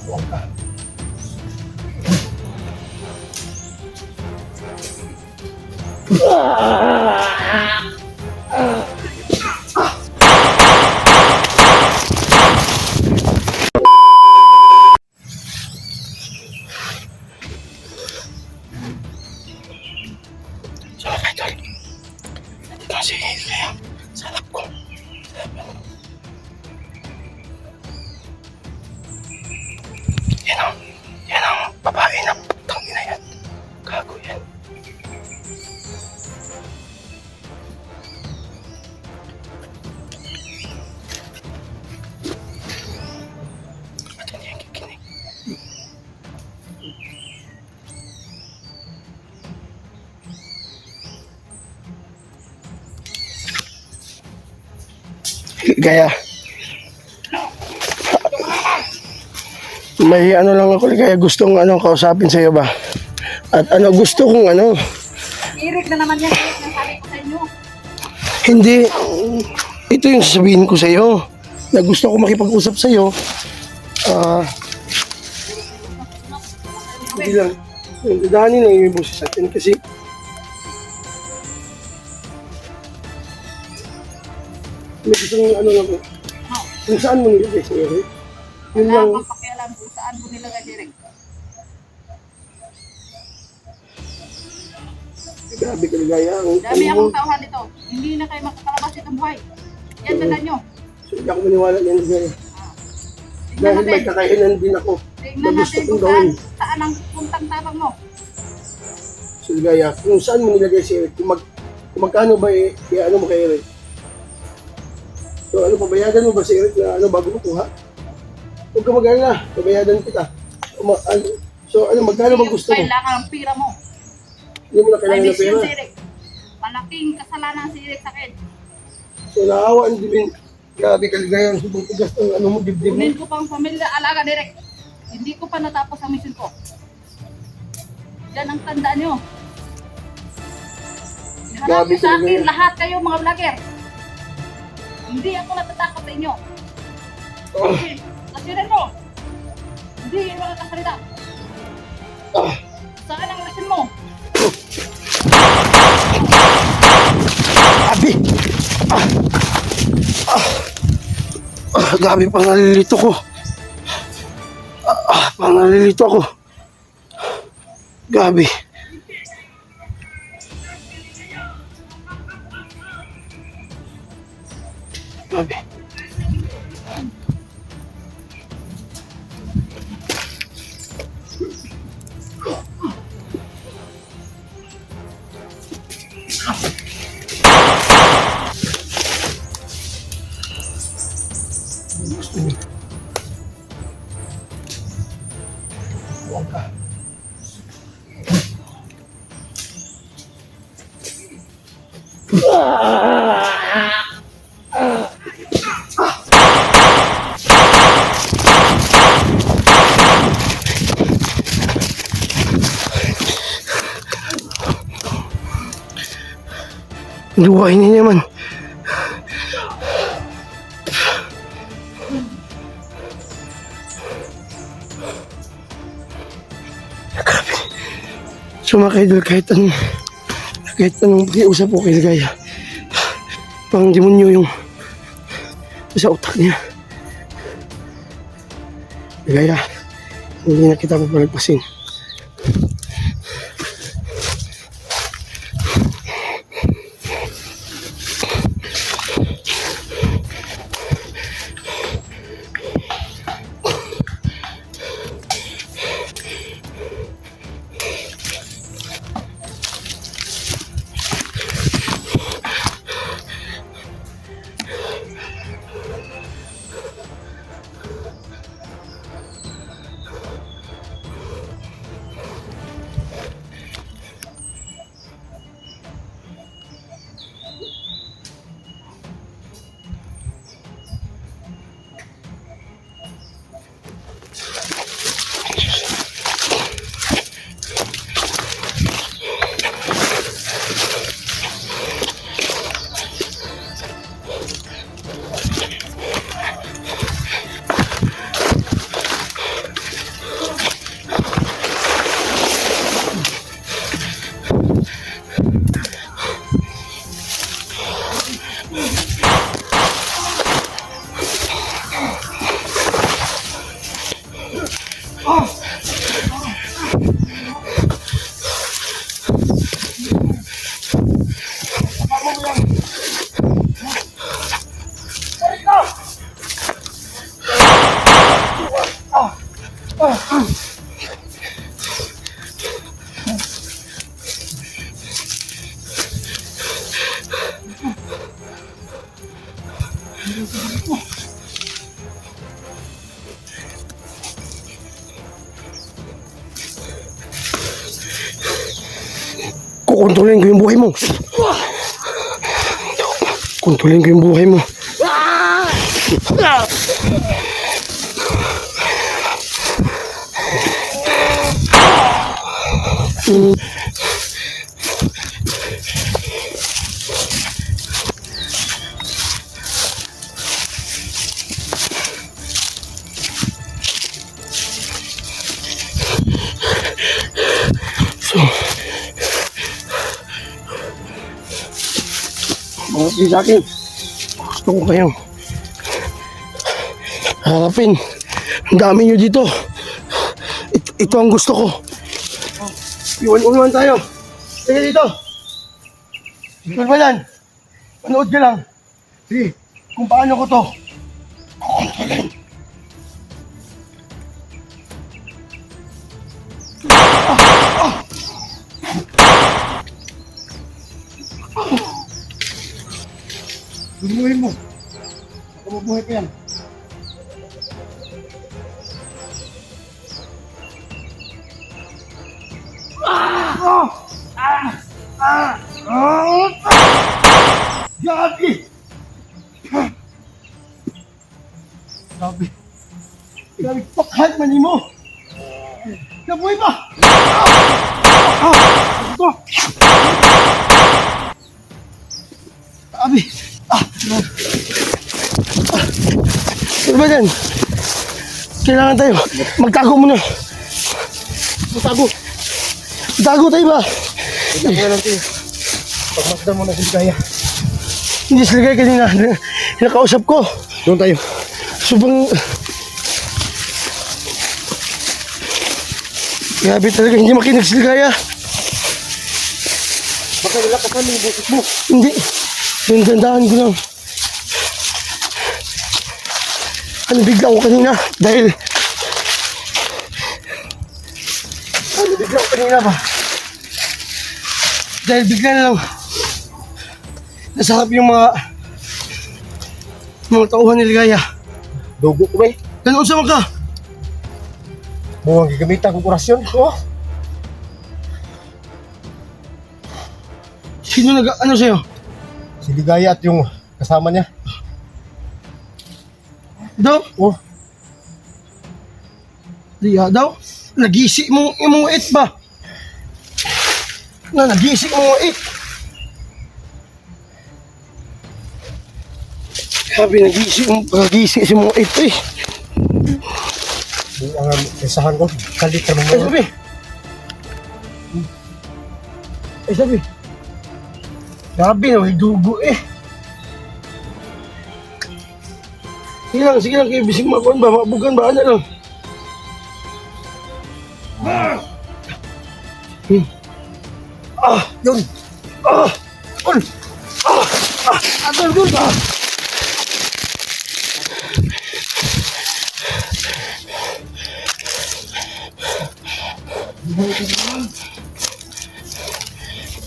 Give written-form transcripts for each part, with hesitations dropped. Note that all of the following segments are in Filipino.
Huwag ka. So, mga idol, nandito na si Kaya sa harap ko. Yan ang babae na putang ina yan. Gago yan. Ba't hindi yan kikinig? Gaya. May ano lang ako, kaya gustong kausapin sa iyo ba? At gusto kong Irik na naman yan, Irik na sabi ko sa inyo. hindi, ito yung sasabihin ko sa iyo, na gusto ko makipag-usap sa iyo. Hindi lang, daanin lang yung boses natin kasi may gustong lang ko. Kung saan mo nilagay sa iyo? Yun Wala lang. kang pakialam kung saan mo nilagay, Irik. Grabe ka ligaya. Dami akong tauhan dito. Hindi na kayo makakalabas itong buhay. Yan tanda nyo. So, hindi ako maniwala niyan ligaya. Tingnan Dahil may natin. kakayanan din ako Tingnan na gusto natin kong kung gawin. saan ang puntang tabang mo. So, ligaya, kung saan mo nilagay si Eric, kung magkano ba ano mo kay Eric? So, pabayadan mo ba si Eric na bago mo kuha? Huwag ka mag-alala, pabayadan kita. So, magkano ba gusto mo? Kailangan ang pira mo. Hindi mo na I kailangan ng miss you, pera. si Eric. Malaking kasalanan si Eric sa akin. So, naawa ang dibin. Grabe ka ligaya, ang subong tigas ng mo, dibdib mo. Kunin ko pang pamilya, alaga, Eric. Hindi ko pa natapos ang mission ko. Yan ang tandaan nyo. Iharap Grabe nyo sa talaga akin, yan. lahat kayo mga vlogger. Hindi ako natatakot sa inyo. Ah, Kasirin mo. Hindi makakasalita. Saan ang mission mo? grabe! Grabe, pang nalilito ko. Pang nalilito ako. Grabe. Grabe. Gusto niyo. Huwag ka. Luway niya naman. Grabe. So mga kaidol, kahit anong pakiusap ko kay Ligaya, pang demonyo yung sa utak niya. Ligaya, hindi na kita papalagpasin. Kukontrolin ko yung buhay mo. Kontrolin ko yung buhay mo. Mga sa akin, gusto ko kayong harapin. Ang dami nyo dito. Ito ang gusto ko. Iwan-uwan tayo. Sige dito. Ikaw ba yan? Manood ka lang. Sige, kung paano ko to. Kukontrolin. Lumuhin mo. Baka mabuhay ka yan. Gabi! Gabi. Gabi, pakhat man mo. Nabuhay pa! Ito! Gabi! Ano ba yan? Kailangan tayo. Magtago muna. Magtago. Magtago tayo ba? Magtago lang tayo. Pagmasdan mo na si Ligaya. Hindi si Ligaya kanina. Nakausap ko. Doon tayo. Subang... Grabe talaga. Hindi makinig si Ligaya. Baka nilakasan mo yung boses mo. Hindi. Yung dandahan ko lang. Ano bigla ko kanina dahil bigla ko kanina ba dahil bigla na lang nasarap yung mga tauhan ni Ligaya. Dugo ko ba eh? Ganoon sa mga mukhang gagamitan kong kurasyon. Oh. Sino ano sa'yo? Si Ligaya at yung kasama niya. Daw? Oh. Liya daw? Nagisi mo imong it ba? Nagisi mo it. Sabi nagisi si mo it eh. Ang isahan ko, kalit naman mo. Sabi. Sabi. Sabi na may dugo eh. Sige lang, kayo bising makuan ba? Mabugan ba? Ano lang? Yun! Yun! Doon!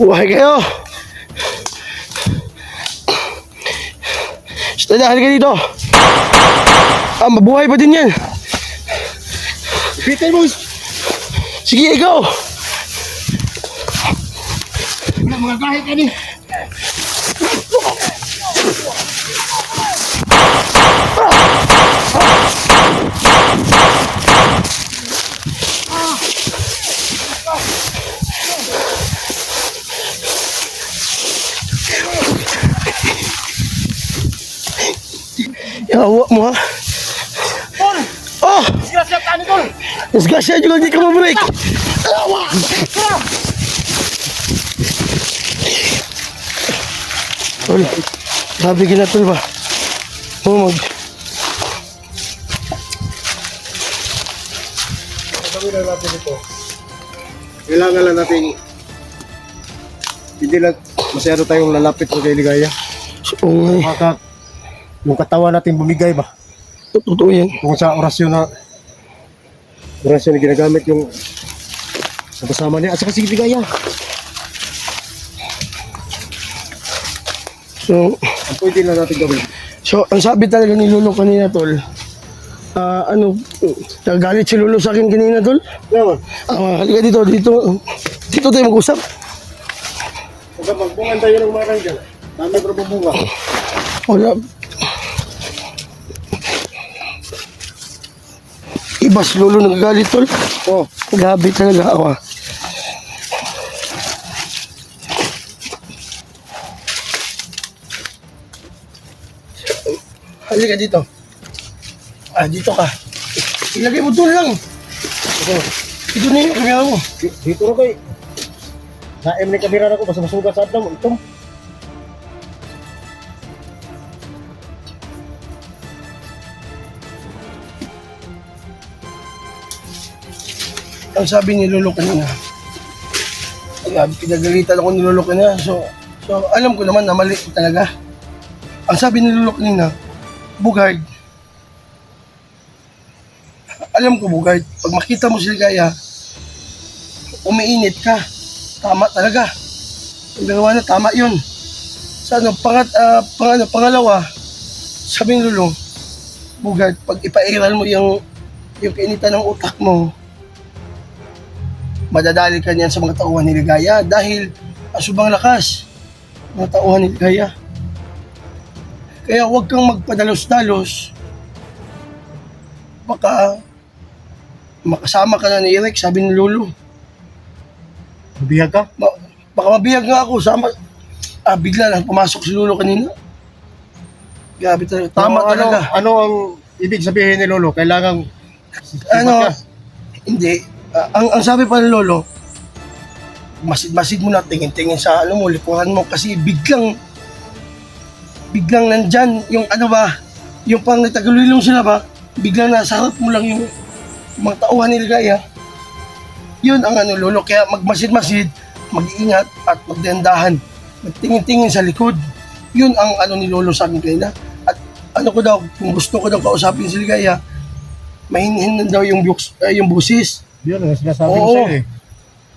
Buhay kayo! Dahil ka dito! Mabuhay pa din yan! Pitay mo! Sige, ikaw! Wala mga kahit ka din! Yawa mo ha? Tol! Oh! Disgrasya ka ni Tol! Disgrasya juga hindi ka mabreak! Yawa! Tol, sabi ka na Tol ba? gagawin lang natin ito. Kailangan lang natin hindi lang masyado tayong lalapit kay Ligaya. Oo nga eh. Maka yung katawan natin bumigay ba? Totoo yan. Kung sa orasyon na ginagamit yung kasama niya. At saka si Ligaya. So, Ang pwede lang natin gawin. ang sabi talaga ni Lolo kanina, tol, nagalit si Lolo sa akin kanina, tol. Naman, Halika dito, dito tayo mag-usap. huwag magbungan tayo ng marang dyan. Dami pero bubunga. Wala. Iba si Lolo nagagalit, tol. Oh, Grabe talaga ako. Halika dito. Dito ka. Ilagay mo doon lang. Ito na yung kamera mo. dito na kayo. Naim ni kamera na ko, basta masugat sa adlaw. Ito. Ang sabi ni Lolo kanina, pinagalitan ako ni Lolo kanina. So alam ko naman na mali talaga. Ang sabi ni Lolo kanina, Bugard, alam ko Bugard, pag makita mo si Ligaya, umiinit ka. Tama talaga. Ang gagawa na tama yun. Sa pangalawa, sabi ni Lolo, Bugard, pag ipairal mo yung kainitan ng utak mo, madadali ka niyan sa mga tauhan ni Ligaya dahil asubang lakas mga tauhan ni Ligaya. Kaya huwag kang magpadalos-dalos. Baka makasama ka na ni Eric, sabi ni Lolo. Mabihag ka? Baka mabiyag nga ako, bigla lang pumasok si Lolo kanina. Grabe talaga, tama talaga. Ano ang ibig sabihin ni Lolo? Kailangan Hindi. Ang sabi pa ni Lolo, masid mo na, tingin-tingin sa likuran mo kasi biglang nandyan yung yung pang nagtagulilong sila ba, biglang nasa harap mo lang yung mga tauhan ni Ligaya. Yun ang Lolo, kaya magmasid-masid, mag-iingat at magdandahan, magtingin-tingin sa likod. Yun ang ni Lolo sa akin kanina. At ko daw, kung gusto ko daw kausapin si Ligaya, mahinhin daw yung busis. Yun ang sinasabi ko Oo. sa'yo eh.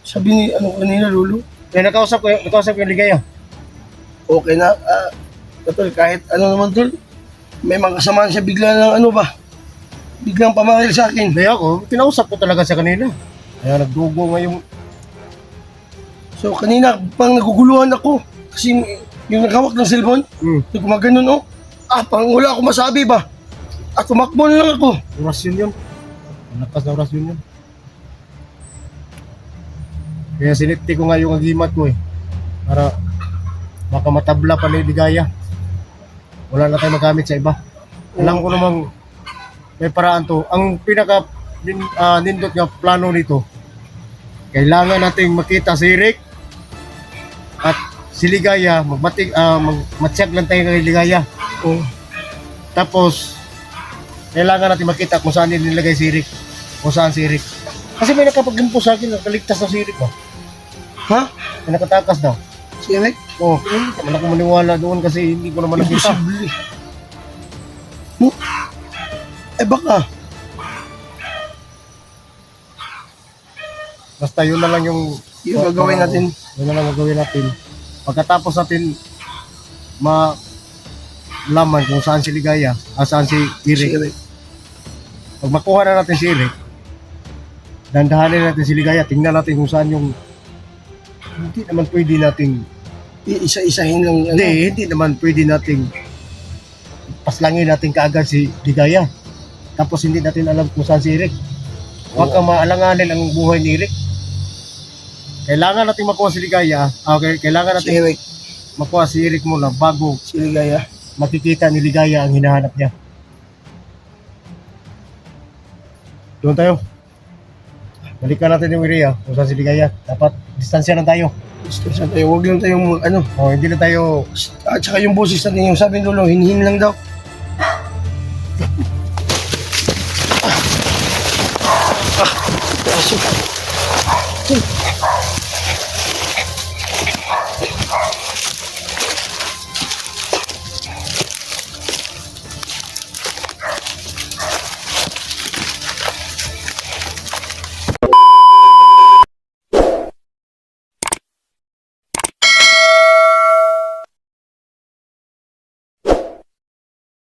Sabi ni kanina, Lolo. Kaya nakausap ko yung Ligaya. Okay na. Tol, kahit naman, Tol, may mga kasamaan siya bigla ng biglang pamaril sa akin. Hindi ako, kinausap ko talaga sa kanina. Kaya nagdugo nga yung... So kanina, pang naguguluhan ako. Kasi yung naghawak ng cellphone, gumaganon, pang wala ako masabi ba? At tumakbo na lang ako. Orasyon yun. Malakas na orasyon yun. Kaya sinipti ko nga yung agimat ko eh. Para baka matabla pa ni Ligaya. Wala na tayo magamit sa iba. Alam ko namang may paraan to. Ang pinaka nindot nga plano nito, kailangan nating makita si Rick at si Ligaya, magmatsyag lang tayo kay Ligaya. Tapos kailangan natin makita kung saan nilagay si Rick, kung saan si Rick. Kasi may nakapag-impo sa akin, nakaligtas na si Rick ba? Ha? May nakatakas daw. Si Eric? Hindi naman ako maniwala doon kasi hindi ko naman nakita. Imposible. Baka. Basta yun na lang yung Gagawin natin. Yun na lang gagawin natin. Pagkatapos natin malaman kung saan si Ligaya, saan si Si Eric. Eric. Pag makuha na natin si Eric, dandahanin natin si Ligaya, tingnan natin kung saan yung hindi naman pwede nating Iisa-isahin lang. hindi naman pwede nating paslangin natin kaagad si Ligaya. Tapos hindi natin alam kung saan si Eric. Huwag kang maalanganin ang buhay ni Eric. Kailangan natin makuha si Ligaya. Kailangan Si natin Eric. makuha si Eric muna bago Si Ligaya. makikita ni Ligaya ang hinahanap niya. Doon tayo. Balikan natin yung area kung saan si Ligaya. Dapat distansya lang tayo. Distansya tayo. Huwag lang tayong Hindi na tayo... At saka yung boses natin, yung sabi ni Lolo, hinihin lang daw. Hey.